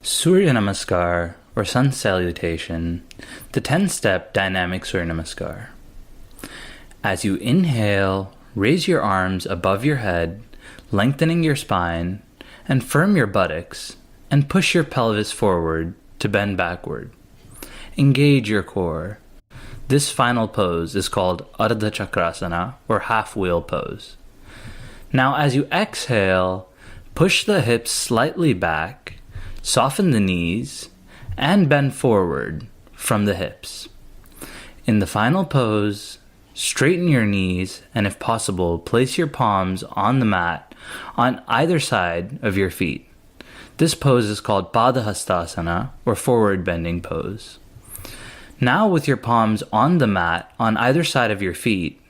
Surya Namaskar, or Sun Salutation, the 10-step dynamic Surya Namaskar. As you inhale, raise your arms above your head, lengthening your spine, and firm your buttocks, and push your pelvis forward to bend backward. Engage your core. This final pose is called Chakrasana, or half-wheel pose. Now as you exhale, push the hips slightly back, soften the knees, and bend forward from the hips. In the final pose, straighten your knees and if possible, place your palms on the mat on either side of your feet. This pose is called Padahasthasana, or forward bending pose. Now with your palms on the mat on either side of your feet,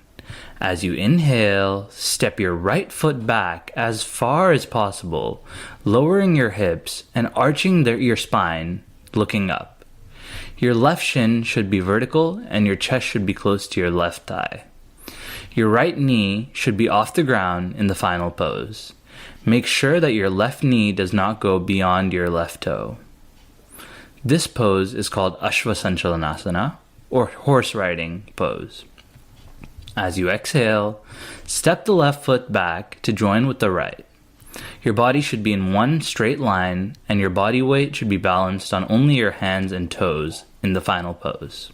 as you inhale, step your right foot back as far as possible, lowering your hips and arching your spine, looking up. Your left shin should be vertical and your chest should be close to your left thigh. Your right knee should be off the ground in the final pose. Make sure that your left knee does not go beyond your left toe. This pose is called Ashwa-Sanchalanasana, or horse riding pose. As you exhale, step the left foot back to join with the right. Your body should be in one straight line and your body weight should be balanced on only your hands and toes in the final pose.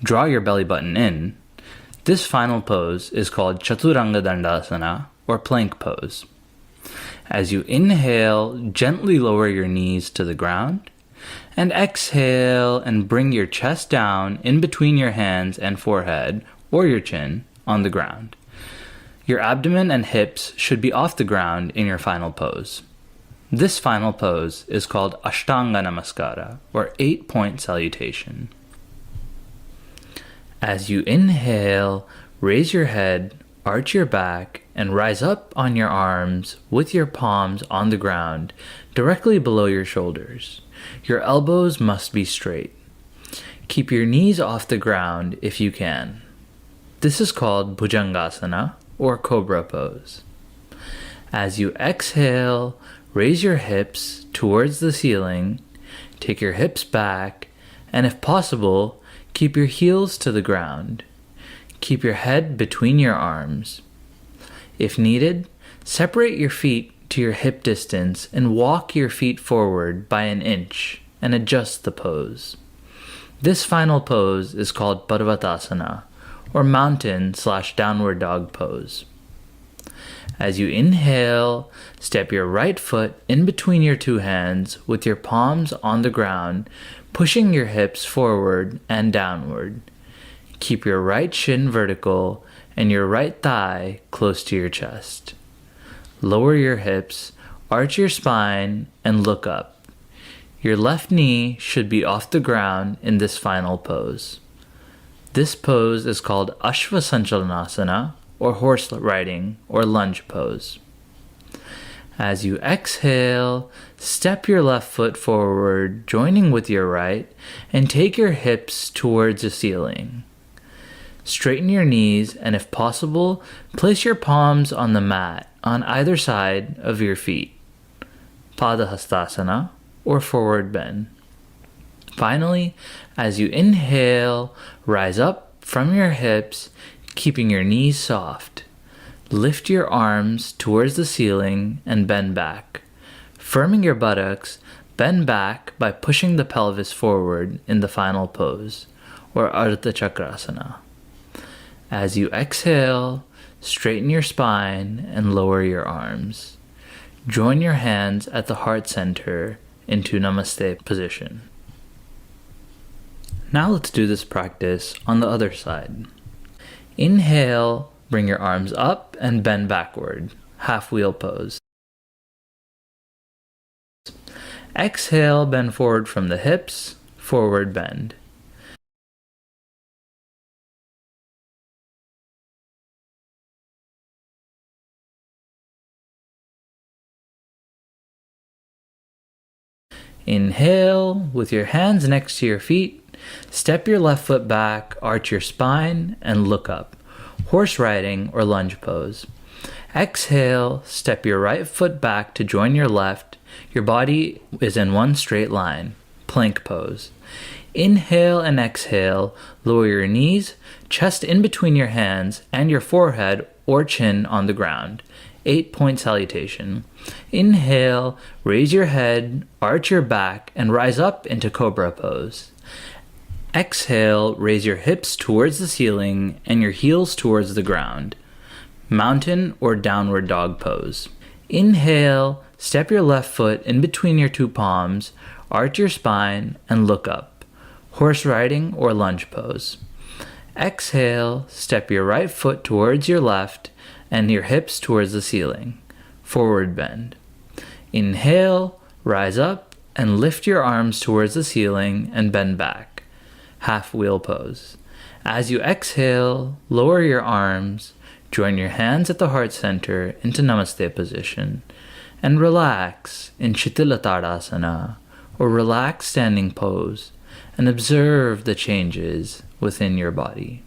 Draw your belly button in. This final pose is called Chaturanga Dandasana, or plank pose. As you inhale, gently lower your knees to the ground, and exhale and bring your chest down in between your hands and forehead, or your chin, on the ground. Your abdomen and hips should be off the ground in your final pose. This final pose is called Ashtanga Namaskara, or 8-point salutation. As you inhale, raise your head, arch your back, and rise up on your arms with your palms on the ground, directly below your shoulders. Your elbows must be straight. Keep your knees off the ground if you can. This is called Bhujangasana, or Cobra Pose. As you exhale, raise your hips towards the ceiling, take your hips back, and if possible, keep your heels to the ground. Keep your head between your arms. If needed, separate your feet to your hip distance and walk your feet forward by an inch and adjust the pose. This final pose is called Paravatasana, or mountain/downward dog pose. As you inhale, step your right foot in between your two hands with your palms on the ground, pushing your hips forward and downward. Keep your right shin vertical and your right thigh close to your chest. Lower your hips, arch your spine, and look up. Your left knee should be off the ground in this final pose. This pose is called Ashwa-Sanchalanasana, or horse riding, or lunge pose. As you exhale, step your left foot forward, joining with your right, and take your hips towards the ceiling. Straighten your knees, and if possible, place your palms on the mat on either side of your feet. Padahasthasana, or forward bend. Finally, as you inhale, rise up from your hips, keeping your knees soft. Lift your arms towards the ceiling and bend back. Firming your buttocks, bend back by pushing the pelvis forward in the final pose, or Chakrasana. As you exhale, straighten your spine and lower your arms. Join your hands at the heart center into Namaste position. Now let's do this practice on the other side. Inhale, bring your arms up and bend backward, half-wheel pose. Exhale, bend forward from the hips, forward bend. Inhale, with your hands next to your feet, step your left foot back, arch your spine, and look up. Horse riding, or lunge pose. Exhale, step your right foot back to join your left, Your body is in one straight line. Plank pose. Inhale and exhale. Lower your knees, chest in between your hands, and your forehead or chin on the ground. 8-point salutation. Inhale, raise your head, arch your back, and rise up into Cobra Pose. Exhale, raise your hips towards the ceiling and your heels towards the ground. Mountain or downward dog pose. Inhale, step your left foot in between your two palms, arch your spine, and look up. Horse riding or lunge pose. Exhale, step your right foot towards your left and your hips towards the ceiling. Forward bend. Inhale, rise up and lift your arms towards the ceiling and bend back. Half wheel pose. As you exhale, lower your arms, join your hands at the heart center into Namaste position, and relax in Shitila or relaxed standing pose, and observe the changes within your body.